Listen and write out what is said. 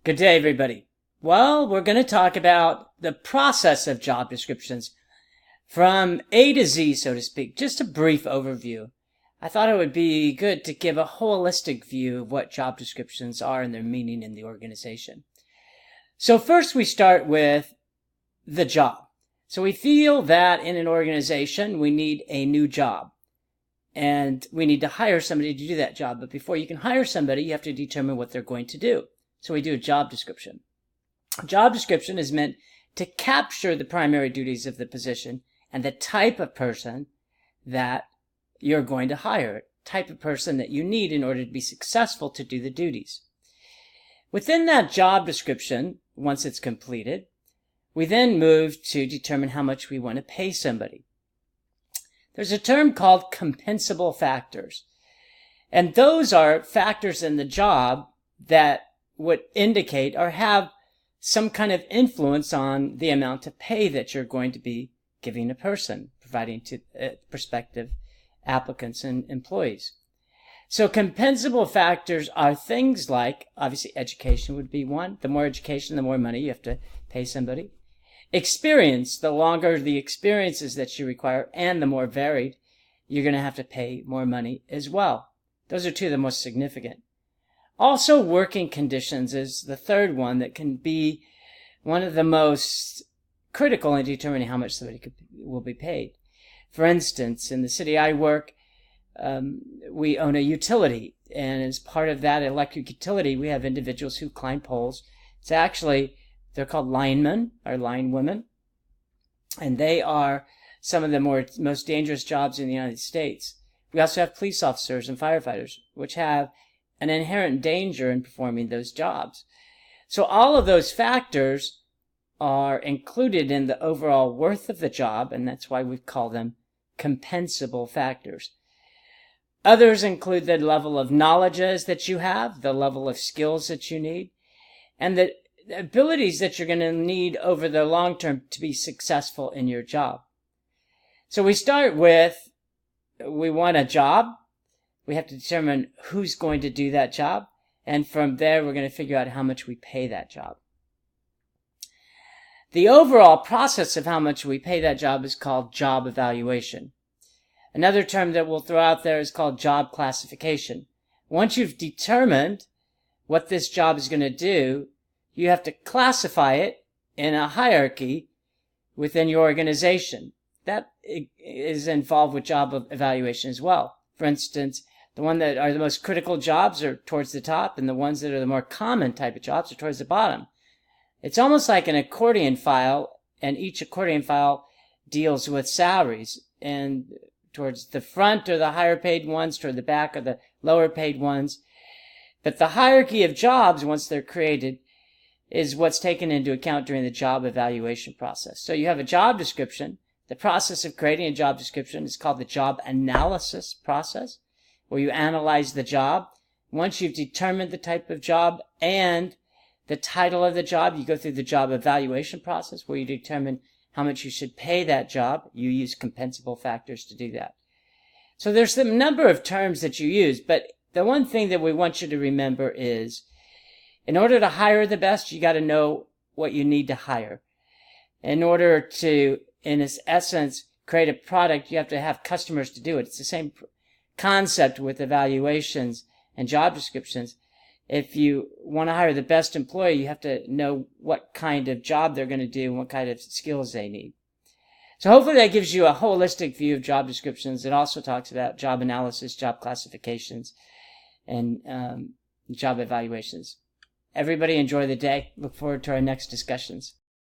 Good day, everybody. Well, we're going to talk about the process of job descriptions from A to Z, so to speak. Just a brief overview. I thought it would be good to give a holistic view of what job descriptions are and their meaning in the organization. So first we start with the job. So we feel that in an organization we need a new job and we need to hire somebody to do that job. But before you can hire somebody, you have to determine what they're going to do. So we do a job description. A job description is meant to capture the primary duties of the position and the type of person that you're going to hire, type of person that you need in order to be successful to do the duties. Within that job description, once it's completed, we then move to determine how much we want to pay somebody. There's a term called compensable factors, and those are factors in the job that would indicate or have some kind of influence on the amount of pay that you're going to be giving a person, providing to prospective applicants and employees. So compensable factors are things like, obviously education would be one. The more education, the more money you have to pay somebody. Experience, the longer the experiences that you require and the more varied, you're going to have to pay more money as well. Those are two of the most significant. Also, working conditions is the third one that can be one of the most critical in determining how much somebody will be paid. For instance, in the city I work, we own a utility, and as part of that electric utility, we have individuals who climb poles. It's actually, they're called linemen or linewomen, and they are some of the most dangerous jobs in the United States. We also have police officers and firefighters, which have an inherent danger in performing those jobs. So all of those factors are included in the overall worth of the job, and that's why we call them compensable factors. Others include the level of knowledges that you have, the level of skills that you need, and the abilities that you're going to need over the long term to be successful in your job. So we start with, we want a job. We have to determine who's going to do that job. And from there, we're going to figure out how much we pay that job. The overall process of how much we pay that job is called job evaluation. Another term that we'll throw out there is called job classification. Once you've determined what this job is going to do, you have to classify it in a hierarchy within your organization. That is involved with job evaluation as well. For instance, the ones that are the most critical jobs are towards the top, and the ones that are the more common type of jobs are towards the bottom. It's almost like an accordion file, and each accordion file deals with salaries. And towards the front are the higher paid ones, toward the back are the lower paid ones. But the hierarchy of jobs, once they're created, is what's taken into account during the job evaluation process. So you have a job description. The process of creating a job description is called the job analysis process, where you analyze the job. Once you've determined the type of job and the title of the job, you go through the job evaluation process, where you determine how much you should pay that job. You use compensable factors to do that. So there's a number of terms that you use, but the one thing that we want you to remember is, in order to hire the best, you got to know what you need to hire. In order to, in essence, create a product, you have to have customers to do it. It's the same concept with evaluations and job descriptions. If you want to hire the best employee, you have to know what kind of job they're going to do and what kind of skills they need. So hopefully that gives you a holistic view of job descriptions. It also talks about job analysis, job classifications, and job evaluations. Everybody enjoy the day. Look forward to our next discussions.